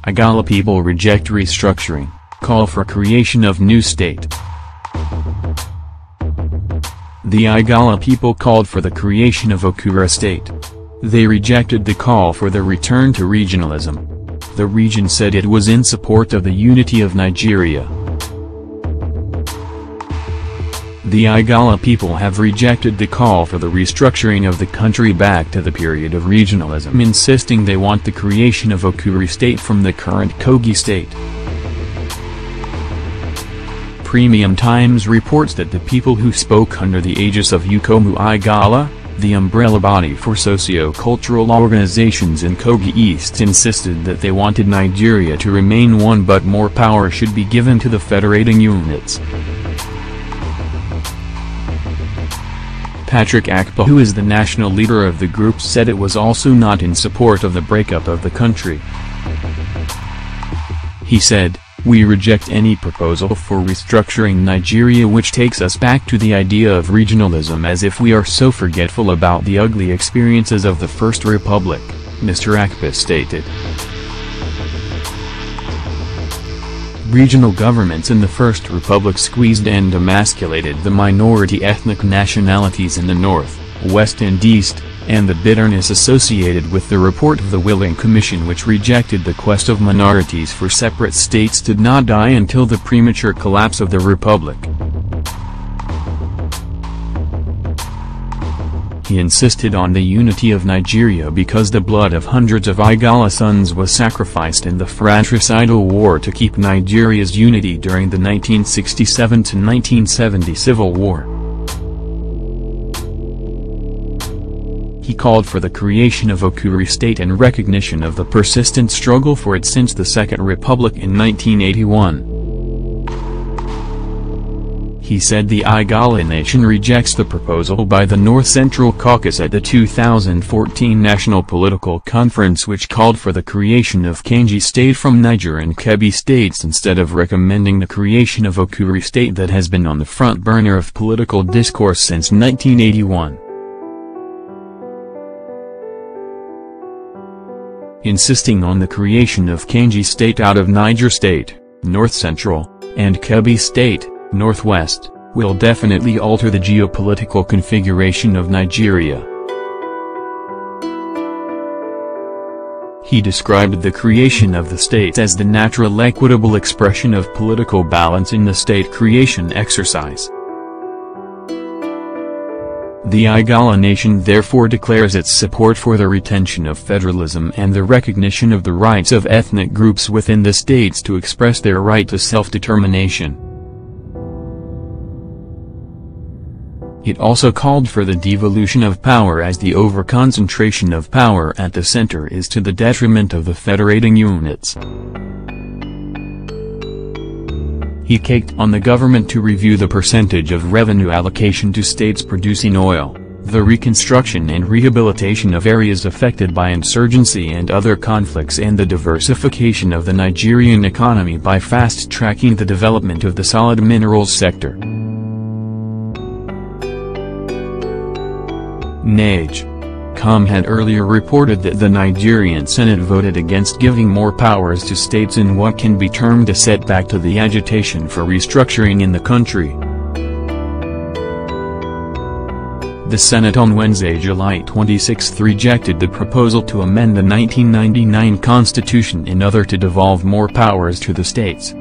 Igala people reject restructuring, call for creation of new state. The Igala people called for the creation of Okura state. They rejected the call for the return to regionalism. The region said it was in support of the unity of Nigeria. The Igala people have rejected the call for the restructuring of the country back to the period of regionalism, insisting they want the creation of Okura state from the current Kogi state. Premium Times reports that the people who spoke under the aegis of Ukomu Igala, the umbrella body for socio-cultural organizations in Kogi East, insisted that they wanted Nigeria to remain one, but more power should be given to the federating units. Patrick Akpa, who is the national leader of the group, said it was also not in support of the breakup of the country. He said, "We reject any proposal for restructuring Nigeria which takes us back to the idea of regionalism, as if we are so forgetful about the ugly experiences of the First Republic," Mr. Akpa stated. Regional governments in the First Republic squeezed and emasculated the minority ethnic nationalities in the North, West and East, and the bitterness associated with the report of the Willing Commission, which rejected the quest of minorities for separate states, did not die until the premature collapse of the Republic. He insisted on the unity of Nigeria because the blood of hundreds of Igala sons was sacrificed in the fratricidal war to keep Nigeria's unity during the 1967–1970 Civil War. He called for the creation of Okura state and recognition of the persistent struggle for it since the Second Republic in 1981. He said the Igala nation rejects the proposal by the North Central Caucus at the 2014 National Political Conference, which called for the creation of Kanji state from Niger and Kebbi states instead of recommending the creation of Okura state that has been on the front burner of political discourse since 1981. Insisting on the creation of Kanji state out of Niger state, North Central, and Kebbi state, Northwest, will definitely alter the geopolitical configuration of Nigeria. He described the creation of the states as the natural equitable expression of political balance in the state creation exercise. The Igala nation therefore declares its support for the retention of federalism and the recognition of the rights of ethnic groups within the states to express their right to self-determination. It also called for the devolution of power, as the over-concentration of power at the center is to the detriment of the federating units. He caked on the government to review the percentage of revenue allocation to states producing oil, the reconstruction and rehabilitation of areas affected by insurgency and other conflicts, and the diversification of the Nigerian economy by fast-tracking the development of the solid minerals sector. NAGE.com had earlier reported that the Nigerian Senate voted against giving more powers to states in what can be termed a setback to the agitation for restructuring in the country. The Senate on Wednesday, July 26, rejected the proposal to amend the 1999 Constitution in order to devolve more powers to the states.